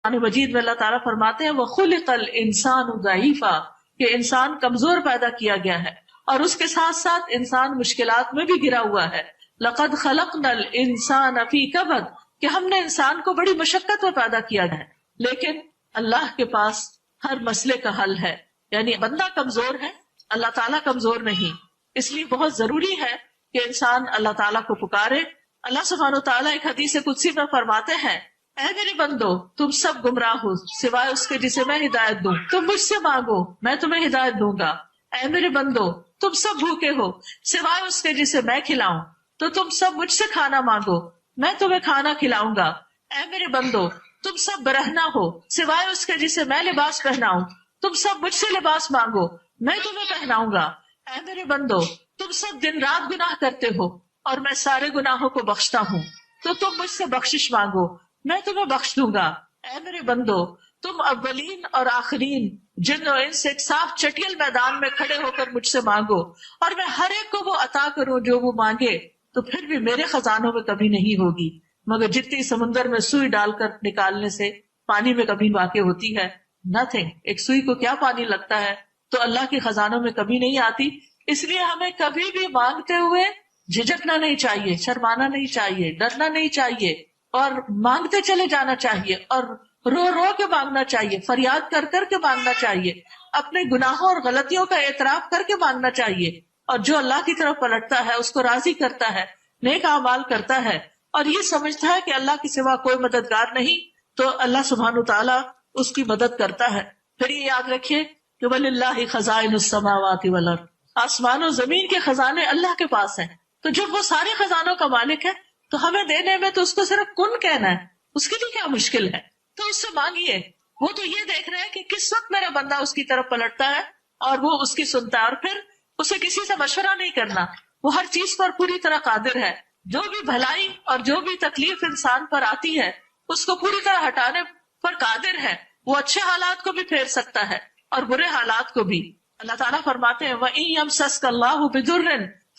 قرآن مجید میں اللہ تعالیٰ فرماتے ہیں وَخُلِقَ الْإِنسَانُ ضَعِيفًا کہ انسان کمزور پیدا کیا گیا ہے، اور اس کے ساتھ ساتھ انسان مشکلات میں بھی گرا ہوا ہے. لَقَدْ خَلَقْنَا الْإِنسَانَ فِي كَبَدٍ کہ ہم نے انسان کو بڑی مشقت میں پیدا کیا ہے، لیکن اللہ کے پاس ہر مسئلے کا حل ہے. یعنی بندہ کمزور ہے، اللہ تعالیٰ کمزور نہیں. اس لیے بہت ضروری ہے کہ انسان اللہ تعالیٰ کو پکارے. اللہ سبحانہ وتعالیٰ ایک حدیث قدسی میں فرماتے ہیں اے میرے بندو تم سب گمراہ ہو سوائے اس کے جسے میں ہدایت دوں، تم مجھ سے مانگو میں تمہیں ہدایت دوں گا. اے میرے بندو تم سب بھوکے ہو سوائے اس کے جسے میں کھلاؤں، تو تم سب مجھ سے کھانا مانگو میں تمہیں کھانا کھلاؤں گا. اے میرے بندو تم سب برہنہ ہو سوائے اس کے جسے میں لباس پہناؤں، تم سب مجھ سے لباس مانگو میں تمہیں پہناؤں گا. اے میرے بندو تم سب دن رات گناہ کرتے ہو اور میں سارے گناہوں کو بخشتا ہوں، تو تم مجھ سے بخشش مانگو میں تمہیں بخش دوں گا. اے میرے بندو تم اولین اور آخرین جن و انس ایک صاف چٹیل میدان میں کھڑے ہو کر مجھ سے مانگو اور میں ہر ایک کو وہ عطا کروں جو وہ مانگے، تو پھر بھی میرے خزانوں میں کبھی نہیں ہوگی مگر جتنی سمندر میں سوئی ڈال کر نکالنے سے پانی میں کبھی واقع ہوتی ہے. نتھنگ. ایک سوئی کو کیا پانی لگتا ہے؟ تو اللہ کے خزانوں میں کبھی نہیں آتی. اس لیے ہمیں کبھی بھی مانگتے ہوئے جھجکنا نہیں چاہیے، شرمانا نہیں چاہیے، ڈرنا نہیں چاہیے، اور مانگتے چلے جانا چاہیے اور رو رو کے مانگنا چاہیے، فریاد کر کر کے مانگنا چاہیے، اپنے گناہوں اور غلطیوں کا اعتراف کر کے مانگنا چاہیے. اور جو اللہ کی طرف پلٹتا ہے اس کو راضی کرتا ہے، نیک اعمال کرتا ہے اور یہ سمجھتا ہے کہ اللہ کے سوا کوئی مددگار نہیں، تو اللہ سبحانہ تعالیٰ اس کی مدد کرتا ہے. پھر یہ یاد رکھیے کہ وَلِلَّهِ خَزَائِنُ السَّمَاوَاتِ وَالْأَرْضِ آسمان و زمین کے خزانے اللہ کے پاس ہیں. تو جب وہ سارے خزانوں کا مالک ہے تو ہمیں دینے میں تو اس کو صرف کن کہنا ہے، اس کے لیے کیا مشکل ہے؟ تو اس سے مانگیے. وہ تو یہ دیکھ رہے ہیں کہ کس وقت میرا بندہ اس کی طرف پلٹتا ہے اور وہ اس کی سنتا ہے، اور پھر اسے کسی سے مشورہ نہیں کرنا. وہ ہر چیز پر پوری طرح قادر ہے. جو بھی بھلائی اور جو بھی تکلیف انسان پر آتی ہے اس کو پوری طرح ہٹانے پر قادر ہے. وہ اچھے حالات کو بھی پھیر سکتا ہے اور برے حالات کو بھی. اللہ تعالیٰ فرماتے ہیں وَإِن يَمْسَسْكَ اللَّهُ بِضُرٍّ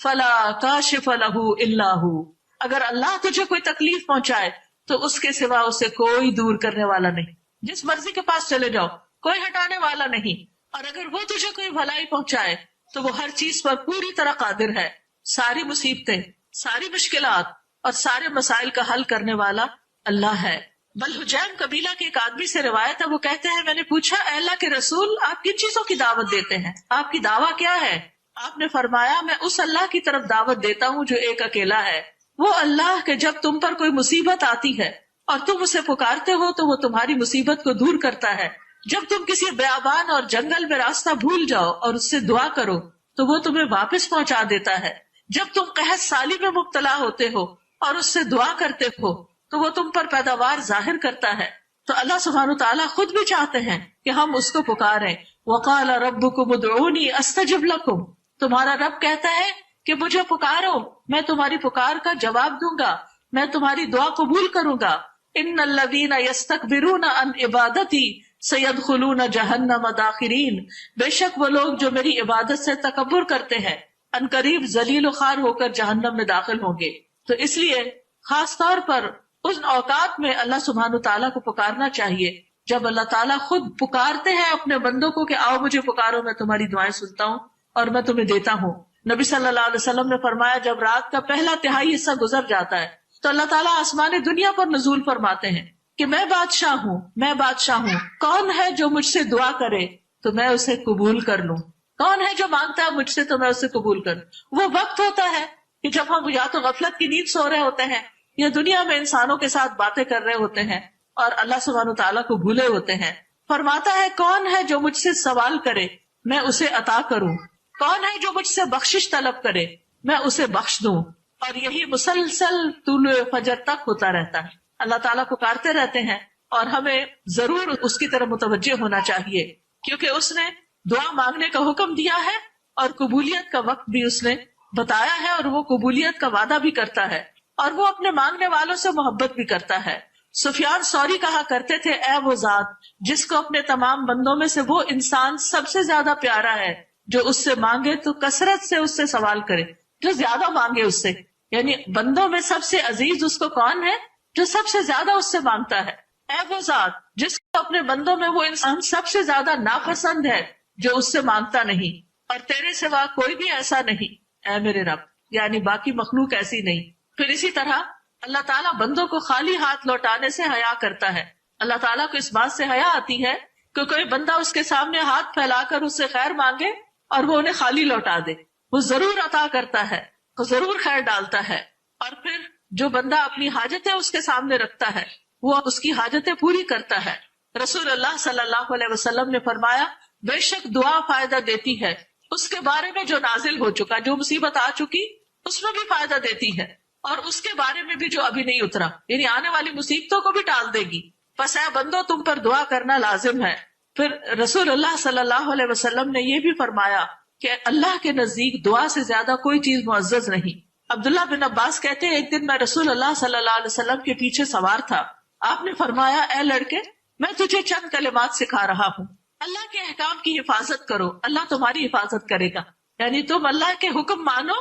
فَلَا كَاشِفَ لَهُ إِلَّا هُ اگر اللہ تجھے کوئی تکلیف پہنچائے تو اس کے سوا اسے کوئی دور کرنے والا نہیں. جس مرضی کے پاس چلے جاؤ کوئی ہٹانے والا نہیں. اور اگر وہ تجھے کوئی بھلائی پہنچائے تو وہ ہر چیز پر پوری طرح قادر ہے. ساری مصیبتیں، ساری مشکلات اور سارے مسائل کا حل کرنے والا اللہ ہے. بل حجیم قبیلہ کے ایک آدمی سے روایت ہے، وہ کہتے ہیں میں نے پوچھا اے اللہ کے رسول آپ کن چیزوں کی دعوت دیتے ہیں؟ آپ کی دعویٰ کیا ہے؟ آپ نے فرمایا میں اس اللہ کی طرف دعوت دیتا ہوں جو ایک اکیلا ہے. وہ اللہ کہ جب تم پر کوئی مصیبت آتی ہے اور تم اسے پکارتے ہو تو وہ تمہاری مصیبت کو دور کرتا ہے. جب تم کسی بیابان اور جنگل میں راستہ بھول جاؤ اور اس سے دعا کرو تو وہ تمہیں واپس پہنچا دیتا ہے. جب تم قحط سالی میں مبتلا ہوتے ہو اور اس سے دعا کرتے ہو تو وہ تم پر پیداوار ظاہر کرتا ہے. تو اللہ سبحانہ تعالیٰ خود بھی چاہتے ہیں کہ ہم اس کو پکاریں. وَقَالَ رَبُّكُمُ ادْعُونِي أَسْتَجِبْ لَكُمْ تمہارا رب کہتا ہے کہ مجھے پکارو میں تمہاری پکار کا جواب دوں گا، میں تمہاری دعا قبول کروں گا. ان الذین یستکبرون عن عبادتی سیدخلون جہنم داخرین بے شک وہ لوگ جو میری عبادت سے تکبر کرتے ہیں ان قریب ذلیل و خوار ہو کر جہنم میں داخل ہوں گے. تو اس لیے خاص طور پر ان اوقات میں اللہ سبحانہ تعالیٰ کو پکارنا چاہیے جب اللہ تعالیٰ خود پکارتے ہیں اپنے بندوں کو کہ آؤ مجھے پکارو میں تمہاری دعائیں سنتا ہوں اور میں تمہیں دیتا ہوں. نبی صلی اللہ علیہ وسلم نے فرمایا جب رات کا پہلا تہائی حصہ گزر جاتا ہے تو اللہ تعالیٰ آسمان دنیا پر نزول فرماتے ہیں کہ میں بادشاہ ہوں، میں بادشاہ ہوں، کون ہے جو مجھ سے دعا کرے تو میں اسے قبول کر لوں، کون ہے جو مانگتا ہے مجھ سے تو میں اسے قبول کر لوں. وہ وقت ہوتا ہے کہ جب ہم یا تو غفلت کی نیند سو رہے ہوتے ہیں یا دنیا میں انسانوں کے ساتھ باتیں کر رہے ہوتے ہیں اور اللہ سبحانہ تعالیٰ کو بھولے ہوتے ہیں. فرماتا ہے کون ہے جو مجھ سے سوال کرے میں اسے عطا کروں، کون ہے جو مجھ سے بخشش طلب کرے میں اسے بخش دوں. اور یہی مسلسل طلوع فجر تک ہوتا رہتا ہے. اللہ تعالیٰ پکارتے رہتے ہیں اور ہمیں ضرور اس کی طرف متوجہ ہونا چاہیے کیونکہ اس نے دعا مانگنے کا حکم دیا ہے اور قبولیت کا وقت بھی اس نے بتایا ہے اور وہ قبولیت کا وعدہ بھی کرتا ہے اور وہ اپنے مانگنے والوں سے محبت بھی کرتا ہے. سفیان ثوری کہا کرتے تھے اے وہ ذات جس کو اپنے تمام بندوں میں سے وہ انسان سب سے زیادہ پیارا ہے جو اس سے مانگے تو کثرت سے اس سے سوال کرے، جو زیادہ مانگے اس سے. یعنی بندوں میں سب سے عزیز اس کو کون ہے جو سب سے زیادہ اس سے مانگتا ہے. اے وہ ذات جس کو اپنے بندوں میں وہ انسان سب سے زیادہ ناپسند ہے جو اس سے مانگتا نہیں، اور تیرے سوا کوئی بھی ایسا نہیں اے میرے رب، یعنی باقی مخلوق ایسی نہیں۔ پھر اسی طرح اللہ تعالیٰ بندوں کو خالی ہاتھ لوٹانے سے حیا کرتا ہے۔ اللہ تعالیٰ کو اس بات سے حیا آتی ہے کہ کوئی بندہ اس کے سامنے ہاتھ پھیلا کر اس سے خیر مانگے اور وہ انہیں خالی لوٹا دے۔ وہ ضرور عطا کرتا ہے، وہ ضرور خیر ڈالتا ہے، اور پھر جو بندہ اپنی حاجتیں اس کے سامنے رکھتا ہے وہ اس کی حاجتیں پوری کرتا ہے۔ رسول اللہ صلی اللہ علیہ وسلم نے فرمایا بے شک دعا فائدہ دیتی ہے اس کے بارے میں جو نازل ہو چکا، جو مصیبت آ چکی اس میں بھی فائدہ دیتی ہے، اور اس کے بارے میں بھی جو ابھی نہیں اترا، یعنی آنے والی مصیبتوں کو بھی ٹال دے گی۔ بس اے بندو تم پر دعا کرنا لازم ہے۔ پھر رسول اللہ صلی اللہ علیہ وسلم نے یہ بھی فرمایا کہ اللہ کے نزدیک دعا سے زیادہ کوئی چیز معزز نہیں۔ عبداللہ بن عباس کہتے ہیں ایک دن میں رسول اللہ صلی اللہ علیہ وسلم کے پیچھے سوار تھا، آپ نے فرمایا اے لڑکے میں تجھے چند کلمات سکھا رہا ہوں، اللہ کے احکام کی حفاظت کرو اللہ تمہاری حفاظت کرے گا، یعنی تم اللہ کے حکم مانو،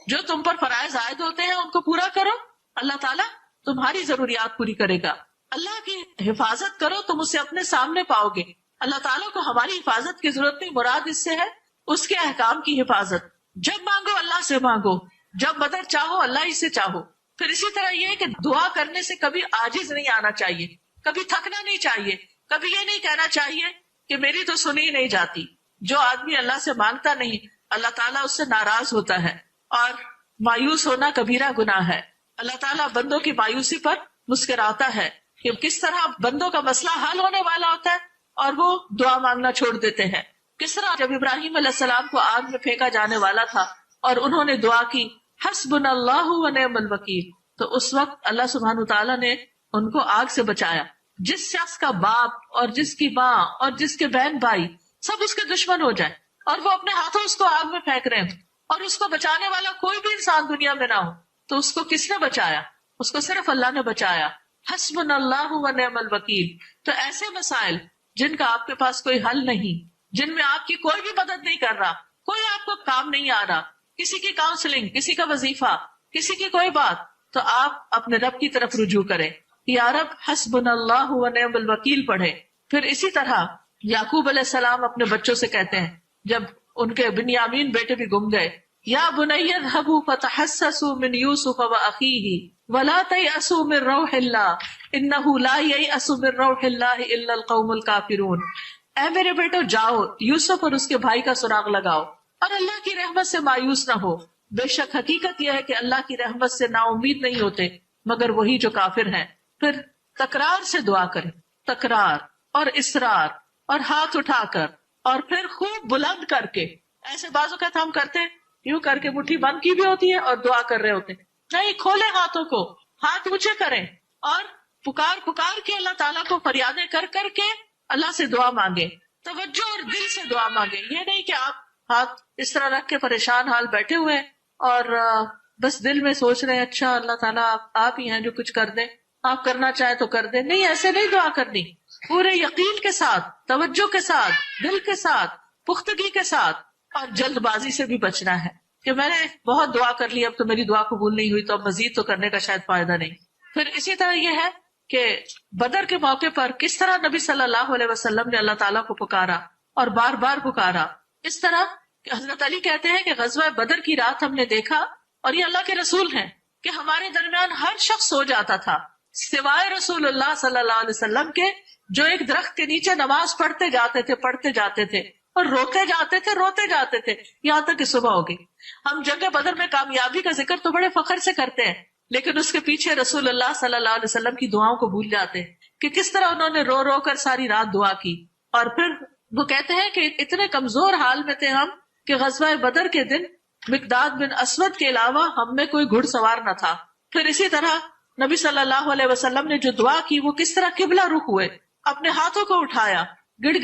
جو تم پر فرائض عائد ہوتے ہیں ان کو پورا کرو، اللہ تعالیٰ تمہاری ضروریات پوری کرے گا۔ اللہ کی حفاظت کرو تم اسے اپنے سامنے پاؤ گے۔ اللہ تعالیٰ کو ہماری حفاظت کی ضرورت نہیں، مراد اس سے ہے اس کے احکام کی حفاظت۔ جب مانگو اللہ سے مانگو، جب مدد چاہو اللہ ہی سے چاہو۔ پھر اسی طرح یہ کہ دعا کرنے سے کبھی عاجز نہیں آنا چاہیے، کبھی تھکنا نہیں چاہیے، کبھی یہ نہیں کہنا چاہیے کہ میری تو سنی نہیں جاتی۔ جو آدمی اللہ سے مانگتا نہیں اللہ تعالیٰ اس سے ناراض ہوتا ہے، اور مایوس ہونا کبیرہ گناہ ہے۔ اللہ تعالیٰ بندوں کی مایوسی پر مسکراتا ہے کہ کس طرح بندوں کا مسئلہ حل ہونے والا ہوتا ہے اور وہ دعا مانگنا چھوڑ دیتے ہیں۔ کس طرح جب ابراہیم علیہ السلام کو آگ میں پھینکا جانے والا تھا اور انہوں نے دعا کی حسبنا اللہ و نعم الوکیل، تو اس وقت اللہ سبحانہ تعالیٰ نے ان کو آگ سے بچایا۔ جس شخص کا باپ اور جس کی ماں اور جس کے بہن بھائی سب اس کے دشمن ہو جائیں اور وہ اپنے ہاتھوں اس کو آگ میں پھینک رہے ہوں اور اس کو بچانے والا کوئی بھی انسان دنیا میں نہ ہو، تو اس کو کس نے بچایا؟ اس کو صرف اللہ نے بچایا۔ حسبنا اللہ و نعم الوکیل۔ تو ایسے مسائل جن کا آپ کے پاس کوئی حل نہیں، جن میں آپ کی کوئی بھی مدد نہیں کر رہا، کوئی آپ کو کام نہیں آ رہا، کسی کی کاؤنسلنگ، کسی کا وظیفہ، کسی کی کوئی بات، تو آپ اپنے رب کی طرف رجوع کریں، یا رب حسبنا اللہ و نعم الوکیل پڑھے۔ پھر اسی طرح یعقوب علیہ السلام اپنے بچوں سے کہتے ہیں جب ان کے بنیامین بیٹے بھی گم گئے، یا بنی اذهبوا فتحسسوا من یوسف واخیہ ولا تیأسوا من روح اللہ انہ لا ییأس من روح اللہ الا القوم الکافرون۔ اے میرے بیٹو جاؤ یوسف اور اس کے بھائی کا سراغ لگاؤ اور اللہ کی رحمت سے مایوس نہ ہو، بے شک حقیقت یہ ہے کہ اللہ کی رحمت سے نا امید نہیں ہوتے مگر وہی جو کافر ہیں۔ پھر تکرار سے دعا کریں، تکرار اور اصرار اور ہاتھ اٹھا کر اور پھر خوب بلند کر کے۔ ایسے بعض اوقات ہم کرتے ہیں یوں کر کے مٹھی بند کی بھی ہوتی ہے اور دعا کر رہے ہوتے ہیں، نہیں، کھولے ہاتھوں کو، ہاتھ اونچے کریں اور پکار کے اللہ تعالیٰ کو فریادیں کر کر کے اللہ سے دعا مانگے، توجہ اور دل سے دعا مانگے۔ یہ نہیں کہ آپ ہاتھ اس طرح رکھ کے پریشان حال بیٹھے ہوئے اور بس دل میں سوچ رہے ہیں اچھا اللہ تعالیٰ آپ ہی ہیں جو کچھ کر دیں، آپ کرنا چاہیں تو کر دیں۔ نہیں، ایسے نہیں دعا کرنی، پورے یقین کے ساتھ، توجہ کے ساتھ، دل کے ساتھ، پختگی کے ساتھ، اور جلد بازی سے بھی بچنا ہے کہ میں نے بہت دعا کر لی اب تو میری دعا قبول نہیں ہوئی تو اب مزید تو کرنے کا شاید فائدہ نہیں۔ پھر اسی طرح یہ ہے کہ بدر کے موقع پر کس طرح نبی صلی اللہ علیہ وسلم نے اللہ تعالیٰ کو پکارا اور بار بار پکارا۔ اس طرح کہ حضرت علی کہتے ہیں کہ غزوہ بدر کی رات ہم نے دیکھا، اور یہ اللہ کے رسول ہیں، کہ ہمارے درمیان ہر شخص سو جاتا تھا سوائے رسول اللہ صلی اللہ علیہ وسلم کے، جو ایک درخت کے نیچے نماز پڑھتے جاتے تھے اور روتے جاتے تھے یہاں تک کہ صبح ہو گئی۔ ہم جنگ بدر میں کامیابی کا ذکر تو بڑے فخر سے کرتے ہیں، لیکن اس کے پیچھے رسول اللہ صلی اللہ علیہ وسلم کی دعاؤں کو بھول جاتے ہیں کہ کس طرح انہوں نے رو رو کر ساری رات دعا کی۔ اور پھر وہ کہتے ہیں کہ اتنے کمزور حال میں تھے ہم کہ غزوہ بدر کے دن مقداد بن اسود کے علاوہ ہم میں کوئی گھڑ سوار نہ تھا۔ پھر اسی طرح نبی صلی اللہ علیہ وسلم نے جو دعا کی وہ کس طرح قبلہ رخ ہوئے، اپنے ہاتھوں کو اٹھایا، گڑ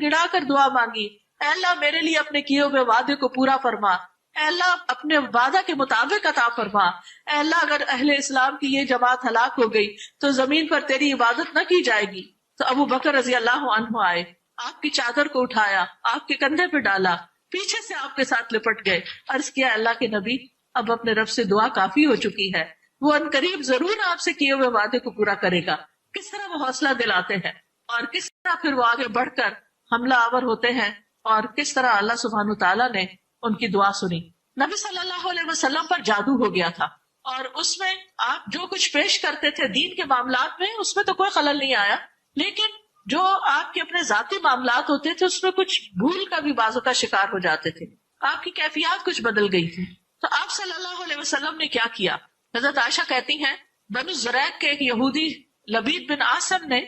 گڑا کر دعا مانگی، اے اللہ میرے لیے اپنے کیے ہوئے وعدے کو پورا فرما، اے اللہ اپنے وعدہ کے مطابق عطا فرما، اے اللہ اگر اہل اسلام کی یہ جماعت ہلاک ہو گئی تو زمین پر تیری عبادت نہ کی جائے گی۔ تو ابو بکر رضی اللہ عنہ آئے، آپ کی چادر کو اٹھایا، آپ کے کندھے پہ ڈالا، پیچھے سے آپ کے ساتھ لپٹ گئے، عرض کیا اللہ کے نبی اب اپنے رب سے دعا کافی ہو چکی ہے، وہ ان قریب ضرور آپ سے کیے ہوئے وعدے کو پورا کرے گا۔ کس طرح وہ حوصلہ دلاتے ہیں اور کس طرح پھر وہ آگے بڑھ کر حملہ آور ہوتے ہیں، اور کس طرح اللہ سبحانہ تعالیٰ نے ان کی دعا سنی۔ نبی صلی اللہ علیہ وسلم پر جادو ہو گیا تھا، اور اس میں آپ جو کچھ پیش کرتے تھے دین کے معاملات میں، اس میں تو کوئی خلل نہیں آیا، لیکن جو آپ کے اپنے ذاتی معاملات ہوتے تھے اس میں کچھ بھول کا بھی بازو کا شکار ہو جاتے تھے، آپ کی کیفیات کچھ بدل گئی تھی۔ تو آپ صلی اللہ علیہ وسلم نے کیا کیا؟ حضرت عائشہ کہتی ہیں بنو زریق کے ایک یہودی لبید بن عاصم نے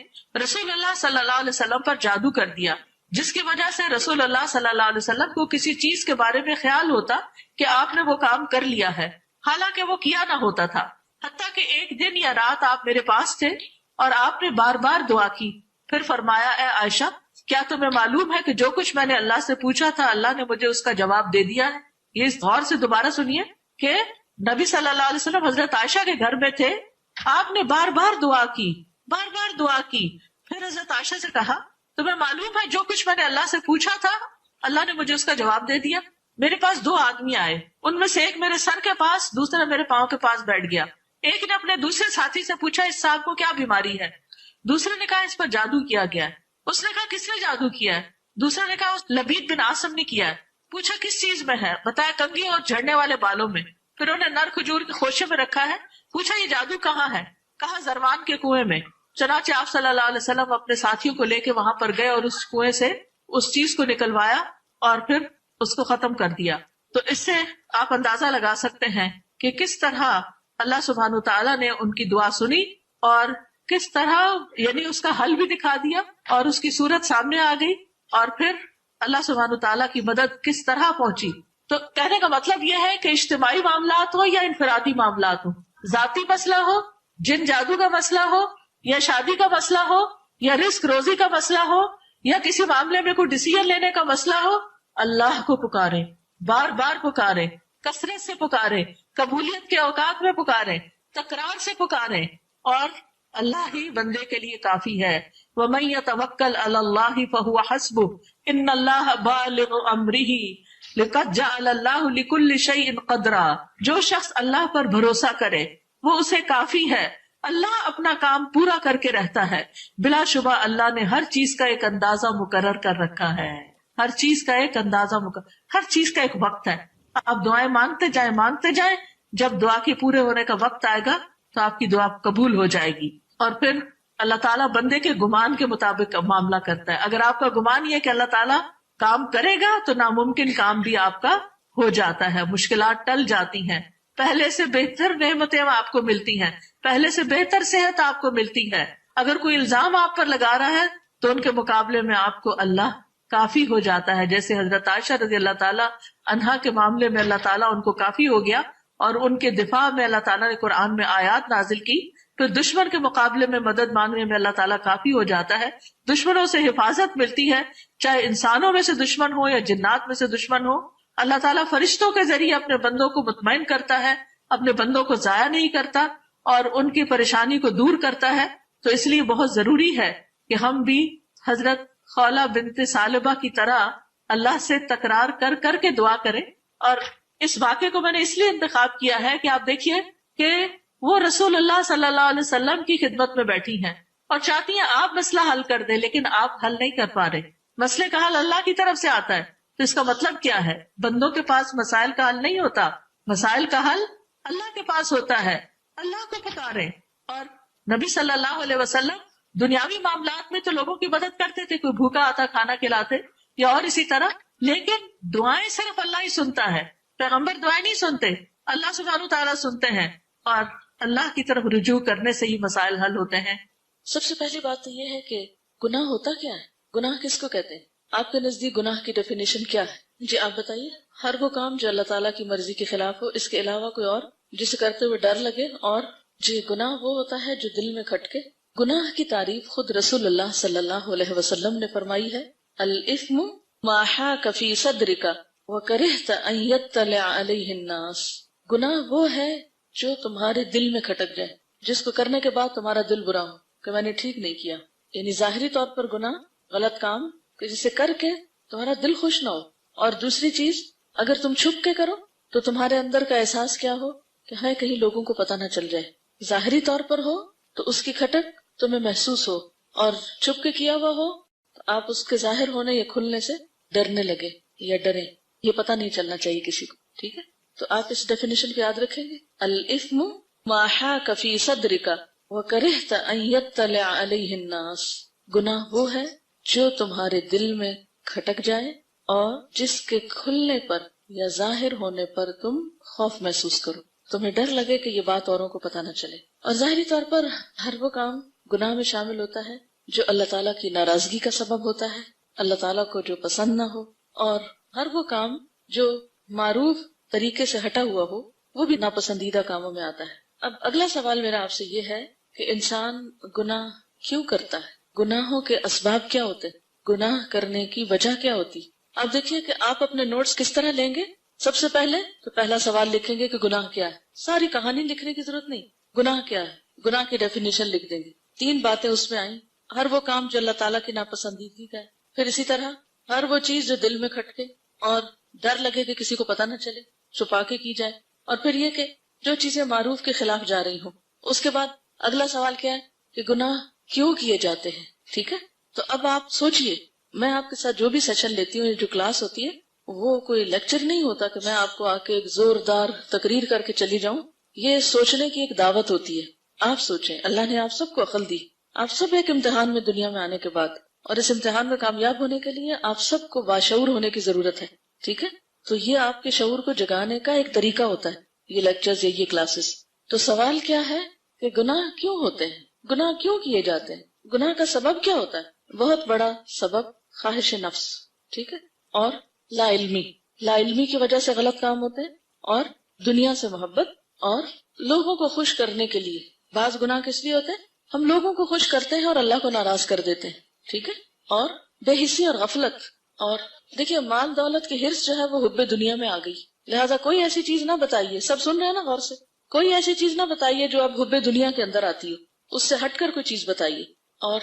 رسول اللہ صلی اللہ علیہ وسلم پر جادو کر دیا، جس کی وجہ سے رسول اللہ صلی اللہ علیہ وسلم کو کسی چیز کے بارے میں خیال ہوتا کہ آپ نے وہ کام کر لیا ہے، حالانکہ وہ کیا نہ ہوتا تھا۔ حتیٰ کہ ایک دن یا رات آپ میرے پاس تھے اور آپ نے بار بار دعا کی، پھر فرمایا اے عائشہ کیا تمہیں معلوم ہے کہ جو کچھ میں نے اللہ سے پوچھا تھا اللہ نے مجھے اس کا جواب دے دیا ہے۔ یہ اس غور سے دوبارہ سنیے کہ نبی صلی اللہ علیہ وسلم حضرت عائشہ کے گھر میں تھے، آپ نے بار بار دعا کی، بار بار دعا کی، پھر حضرت عائشہ سے کہا تمہیں معلوم ہے جو کچھ میں نے اللہ سے پوچھا تھا اللہ نے مجھے اس کا جواب دے دیا۔ میرے پاس دو آدمی آئے، ان میں سے ایک میرے سر کے پاس، دوسرا میرے پاؤں کے پاس بیٹھ گیا۔ ایک نے اپنے دوسرے ساتھی سے پوچھا اس صاحب کو کیا بیماری ہے؟ دوسرے نے کہا اس پر جادو کیا گیا ہے۔ اس نے کہا کس نے جادو کیا ہے؟ دوسرے نے کہا اس لبید بن عاصم نے کیا ہے۔ پوچھا کس چیز میں ہے؟ بتایا کنگھی اور جھڑنے والے بالوں میں۔ پھر انہیں نر کھجور کے خوشے میں رکھا ہے۔ پوچھا یہ جادو کہاں ہے؟ کہا زروان کے کنویں میں۔ چنانچہ آپ صلی اللہ علیہ وسلم اپنے ساتھیوں کو لے کے وہاں پر گئے اور اس کنویں سے اس چیز کو نکلوایا اور پھر اس کو ختم کر دیا۔ تو اس سے آپ اندازہ لگا سکتے ہیں کہ کس طرح اللہ سبحانہ تعالیٰ نے ان کی دعا سنی اور کس طرح یعنی اس کا حل بھی دکھا دیا اور اس کی صورت سامنے آ گئی، اور پھر اللہ سبحانہ تعالیٰ کی مدد کس طرح پہنچی۔ تو کہنے کا مطلب یہ ہے کہ اجتماعی معاملات ہو یا انفرادی معاملات ہو، ذاتی مسئلہ ہو، جن جادو کا مسئلہ ہو، یا شادی کا مسئلہ ہو، یا رزق روزی کا مسئلہ ہو، یا کسی معاملے میں کوئی ڈیسیژن لینے کا مسئلہ ہو، اللہ کو پکارے، بار بار پکارے، کثرت سے پکارے، قبولیت کے اوقات میں پکارے، تکرار سے پکارے، اور اللہ ہی بندے کے لیے کافی ہے۔ وَمَن يَتَوَكَّلْ عَلَى اللَّهِ فَهُوَ حَسْبُهُ إِنَّ اللَّهَ بَالِغُ أَمْرِهِ لَقَدْ جَعَلَ اللَّهُ لِكُلِّ شَيْءٍ قَدْرًا۔ جو شخص اللہ پر بھروسہ کرے وہ اسے کافی ہے، اللہ اپنا کام پورا کر کے رہتا ہے۔ بلا شبہ اللہ نے ہر چیز کا ایک اندازہ مقرر کر رکھا ہے، ہر چیز کا ایک اندازہ مقرر، ہر چیز کا ایک وقت ہے۔ آپ دعائیں مانگتے جائیں، جب دعا کے پورے ہونے کا وقت آئے گا تو آپ کی دعا قبول ہو جائے گی۔ اور پھر اللہ تعالیٰ بندے کے گمان کے مطابق معاملہ کرتا ہے۔ اگر آپ کا گمان یہ کہ اللہ تعالیٰ کام کرے گا تو ناممکن کام بھی آپ کا ہو جاتا ہے، مشکلات ٹل جاتی ہیں، پہلے سے بہتر نعمتیں آپ کو ملتی ہیں، پہلے سے بہتر صحت آپ کو ملتی ہے۔ اگر کوئی الزام آپ پر لگا رہا ہے تو ان کے مقابلے میں آپ کو اللہ کافی ہو جاتا ہے، جیسے حضرت عائشہ رضی اللہ تعالیٰ عنہا کے معاملے میں اللہ تعالیٰ ان کو کافی ہو گیا اور ان کے دفاع میں اللہ تعالیٰ نے قرآن میں آیات نازل کی۔ پھر دشمن کے مقابلے میں مدد مانگنے میں اللہ تعالیٰ کافی ہو جاتا ہے، دشمنوں سے حفاظت ملتی ہے، چاہے انسانوں میں سے دشمن ہو یا جنات میں سے دشمن ہو۔ اللہ تعالیٰ فرشتوں کے ذریعے اپنے بندوں کو مطمئن کرتا ہے، اپنے بندوں کو ضائع نہیں کرتا اور ان کی پریشانی کو دور کرتا ہے۔ تو اس لیے بہت ضروری ہے کہ ہم بھی حضرت خولہ بنت ثعلبہ کی طرح اللہ سے تکرار کر کر کے دعا کریں۔ اور اس واقعے کو میں نے اس لیے انتخاب کیا ہے کہ آپ دیکھیے کہ وہ رسول اللہ صلی اللہ علیہ وسلم کی خدمت میں بیٹھی ہیں اور چاہتی ہیں آپ مسئلہ حل کر دیں، لیکن آپ حل نہیں کر پا رہے۔ مسئلے کا حل اللہ کی طرف سے آتا ہے، تو اس کا مطلب کیا ہے؟ بندوں کے پاس مسائل کا حل نہیں ہوتا، مسائل کا حل اللہ کے پاس ہوتا ہے۔ اللہ کو پکاریں۔ اور نبی صلی اللہ علیہ وسلم دنیاوی معاملات میں تو لوگوں کی مدد کرتے تھے، کوئی بھوکا آتا کھانا کھلاتے یا اور اسی طرح، لیکن دعائیں صرف اللہ ہی سنتا ہے، پیغمبر دعائیں نہیں سنتے، اللہ سبحانہ تعالیٰ سنتے ہیں، اور اللہ کی طرف رجوع کرنے سے ہی مسائل حل ہوتے ہیں۔ سب سے پہلی بات تو یہ ہے کہ گناہ ہوتا کیا ہے؟ گناہ کس کو کہتے ہیں؟ آپ کے نزدیک گناہ کی ڈیفینیشن کیا ہے؟ جی آپ بتائیے۔ ہر وہ کام جو اللہ تعالیٰ کی مرضی کے خلاف ہو، اس کے علاوہ کوئی اور جسے کرتے ہوئے ڈر لگے، اور جی گناہ وہ ہوتا ہے جو دل میں کھٹکے۔ گناہ کی تعریف خود رسول اللہ صلی اللہ علیہ وسلم نے فرمائی ہے، الاثم ما حاک فی صدرک وکرہت ان یطلع علیہ الناس۔ گناہ وہ ہے جو تمہارے دل میں کھٹک جائے، جس کو کرنے کے بعد تمہارا دل برا ہو کہ میں نے ٹھیک نہیں کیا، یعنی ظاہری طور پر گناہ، غلط کام کہ جسے کر کے تمہارا دل خوش نہ ہو، اور دوسری چیز اگر تم چھپ کے کرو تو تمہارے اندر کا احساس کیا ہو کہ ہائے کہیں لوگوں کو پتہ نہ چل جائے۔ ظاہری طور پر ہو تو اس کی کھٹک تمہیں محسوس ہو اور چھپ کے کیا ہوا ہو تو آپ اس کے ظاہر ہونے یا کھلنے سے ڈرنے لگے یا ڈریں، یہ پتہ نہیں چلنا چاہیے کسی کو. ٹھیک ہے، تو آپ اس ڈیفینیشن کو یاد رکھیں گے. الاثم ما حاک فی صدرک وکرہت ان یطلع علیہ الناس. گناہ وہ ہے جو تمہارے دل میں کھٹک جائے اور جس کے کھلنے پر یا ظاہر ہونے پر تم خوف محسوس کرو، تمہیں ڈر لگے کہ یہ بات اوروں کو پتہ نہ چلے. اور ظاہری طور پر ہر وہ کام گناہ میں شامل ہوتا ہے جو اللہ تعالیٰ کی ناراضگی کا سبب ہوتا ہے، اللہ تعالیٰ کو جو پسند نہ ہو، اور ہر وہ کام جو معروف طریقے سے ہٹا ہوا ہو وہ بھی ناپسندیدہ کاموں میں آتا ہے. اب اگلا سوال میرا آپ سے یہ ہے کہ انسان گناہ کیوں کرتا ہے؟ گناہوں کے اسباب کیا ہوتے ہیں؟ گناہ کرنے کی وجہ کیا ہوتی؟ آپ دیکھیے کہ آپ اپنے نوٹس کس طرح لیں گے. سب سے پہلے تو پہلا سوال لکھیں گے کہ گناہ کیا ہے. ساری کہانی لکھنے کی ضرورت نہیں، گناہ کیا ہے، گناہ کی ڈیفینیشن لکھ دیں گے. 3 باتیں اس میں آئیں، ہر وہ کام جو اللہ تعالیٰ کی ناپسندیدگی کا ہے. پھر اسی طرح ہر وہ چیز جو دل میں کھٹکے اور ڈر لگے کہ کسی کو پتہ نہ چلے، چھپا کے کی جائے. اور پھر یہ کہ جو چیزیں معروف کے خلاف جا رہی ہوں. اس کے بعد اگلا سوال کیا ہے کہ گناہ کیوں کیے جاتے ہیں. ٹھیک ہے، تو اب آپ سوچئے، میں آپ کے ساتھ جو بھی سیشن لیتی ہوں، جو کلاس ہوتی ہے، وہ کوئی لیکچر نہیں ہوتا کہ میں آپ کو آ کے ایک زوردار تقریر کر کے چلی جاؤں. یہ سوچنے کی ایک دعوت ہوتی ہے. آپ سوچیں، اللہ نے آپ سب کو عقل دی، آپ سب ایک امتحان میں دنیا میں آنے کے بعد، اور اس امتحان میں کامیاب ہونے کے لیے آپ سب کو باشعور ہونے کی ضرورت ہے. ٹھیک ہے، تو یہ آپ کے شعور کو جگانے کا ایک طریقہ ہوتا ہے، یہ لیکچرز یا یہ کلاسز. تو سوال کیا ہے کہ گناہ کیوں ہوتے ہیں، گناہ کیوں کیے جاتے ہیں، گناہ کا سبب کیا ہوتا ہے؟ بہت بڑا سبب خواہش نفس. ٹھیک ہے، اور لا علمی کی وجہ سے غلط کام ہوتے ہیں، اور دنیا سے محبت، اور لوگوں کو خوش کرنے کے لیے. بعض گناہ کس لیے ہوتے ہیں؟ ہم لوگوں کو خوش کرتے ہیں اور اللہ کو ناراض کر دیتے ہیں. ٹھیک ہے، اور بے حسی اور غفلت. اور دیکھیے، مال دولت کی حرص جو ہے وہ حب دنیا میں آ گئی، لہٰذا کوئی ایسی چیز نہ بتائیے، سب سن رہے ہیں نا غور سے، کوئی ایسی چیز نہ بتائیے جو اب حب دنیا کے اندر آتی ہو، اس سے ہٹ کر کوئی چیز بتائیے. اور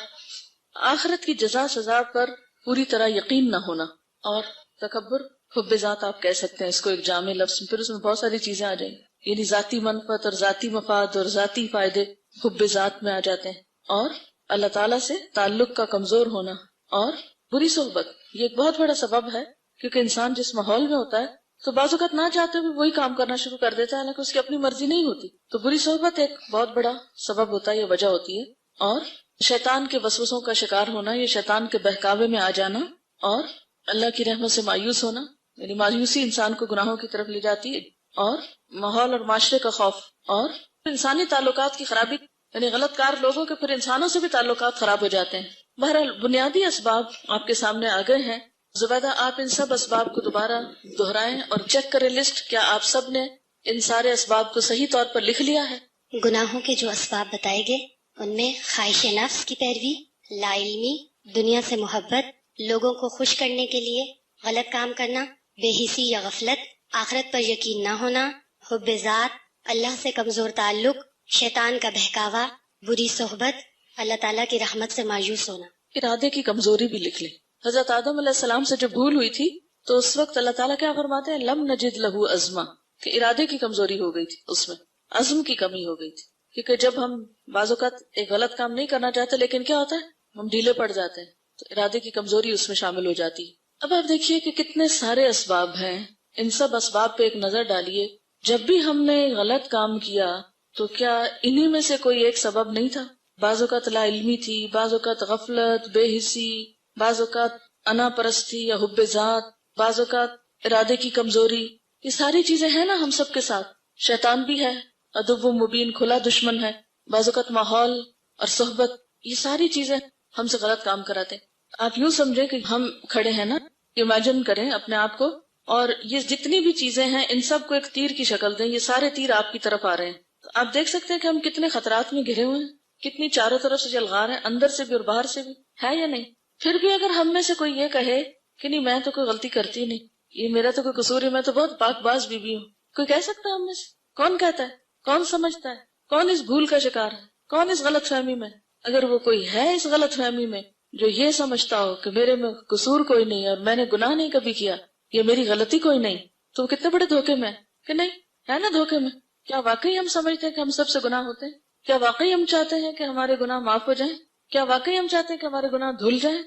آخرت کی جزا سزا پر پوری طرح یقین نہ ہونا، اور تکبر. حب ذات آپ کہہ سکتے ہیں اس کو ایک جامع لفظ، پھر اس میں بہت ساری چیزیں آ جائیں گی، یعنی ذاتی منفعت اور ذاتی مفاد اور ذاتی فائدے حب ذات میں آ جاتے ہیں. اور اللہ تعالیٰ سے تعلق کا کمزور ہونا، اور بری صحبت. یہ ایک بہت بڑا سبب ہے، کیونکہ انسان جس ماحول میں ہوتا ہے تو بعض اوقات نہ چاہتے ہوئے وہی کام کرنا شروع کر دیتا ہے، حالانکہ اس کی اپنی مرضی نہیں ہوتی. تو بری صحبت ایک بہت بڑا سبب ہوتا ہے، یہ وجہ ہوتی ہے. اور شیطان کے وسوسوں کا شکار ہونا، یہ شیطان کے بہکاوے میں آ جانا، اور اللہ کی رحمت سے مایوس ہونا، یعنی مایوسی انسان کو گناہوں کی طرف لے جاتی ہے. اور ماحول اور معاشرے کا خوف، اور انسانی تعلقات کی خرابی، یعنی غلط کار لوگوں کے پھر انسانوں سے بھی تعلقات خراب ہو جاتے ہیں. بہرحال بنیادی اسباب آپ کے سامنے آ گئے ہیں. زبیدہ، آپ ان سب اسباب کو دوبارہ دہرائیں اور چیک کریں لسٹ، کیا آپ سب نے ان سارے اسباب کو صحیح طور پر لکھ لیا ہے؟ گناہوں کے جو اسباب بتائے گئے ان میں خواہش نفس کی پیروی، لا علمی، دنیا سے محبت، لوگوں کو خوش کرنے کے لیے غلط کام کرنا، بے حسی یا غفلت، آخرت پر یقین نہ ہونا، حب ذات، اللہ سے کمزور تعلق، شیطان کا بہکاوا، بری صحبت، اللہ تعالیٰ کی رحمت سے مایوس ہونا. ارادے کی کمزوری بھی لکھ لیں. حضرت آدم علیہ السلام سے جب بھول ہوئی تھی تو اس وقت اللہ تعالیٰ کیا فرماتے ہیں؟ لم نجد لہو عزما، کہ ارادے کی کمزوری ہو گئی تھی، اس میں عزم کی کمی ہو گئی تھی. کیونکہ جب ہم بعض اوقات ایک غلط کام نہیں کرنا چاہتے لیکن کیا ہوتا ہے، ہم ڈھیلے پڑ جاتے ہیں، تو ارادے کی کمزوری اس میں شامل ہو جاتی ہے. اب آپ دیکھیے کہ کتنے سارے اسباب ہیں، ان سب اسباب پہ ایک نظر ڈالیے. جب بھی ہم نے غلط کام کیا تو کیا انہی میں سے کوئی ایک سبب نہیں تھا؟ بعض اوقات لا علمی تھی، بعض اوقات غفلت، بے حسی، بعض اوقات انا پرستی یا حب ذات، بعض اوقات ارادے کی کمزوری. یہ ساری چیزیں ہیں نا ہم سب کے ساتھ. شیطان بھی ہے، عدو مبین، کھلا دشمن ہے. بعض اوقات ماحول اور صحبت، یہ ساری چیزیں ہم سے غلط کام کراتے ہیں. آپ یوں سمجھیں کہ ہم کھڑے ہیں نا، امیجن کریں اپنے آپ کو، اور یہ جتنی بھی چیزیں ہیں ان سب کو ایک تیر کی شکل دیں، یہ سارے تیر آپ کی طرف آ رہے ہیں. تو آپ دیکھ سکتے ہیں کہ ہم کتنے خطرات میں گھرے ہوئے ہیں، کتنی چاروں طرف سے جلغار ہیں، اندر سے بھی اور باہر سے بھی، ہے یا نہیں؟ پھر بھی اگر ہم میں سے کوئی یہ کہے کہ نہیں میں تو کوئی غلطی کرتی نہیں، یہ میرا تو کوئی قصور ہے، میں تو بہت پاک باز بیوی ہوں، کوئی کہہ سکتا ہے ہم میں سے؟ کون کہتا ہے؟ کون سمجھتا ہے؟ کون اس بھول کا شکار ہے؟ کون اس غلط فہمی میں؟ اگر وہ کوئی ہے اس غلط فہمی میں جو یہ سمجھتا ہو کہ میرے میں قصور کوئی نہیں اور میں نے گناہ نہیں کبھی کیا، یہ میری غلطی کوئی نہیں، تو وہ کتنے بڑے دھوکے میں کہ نہیں ہے نا؟ دھوکے میں. کیا واقعی ہم سمجھتے ہیں کہ ہم سب سے گناہ ہوتے ہیں؟ کیا واقعی ہم چاہتے ہیں کہ ہمارے گناہ معاف ہو جائیں؟ کیا واقعی ہم چاہتے ہیں کہ ہمارے گناہ دھل جائیں؟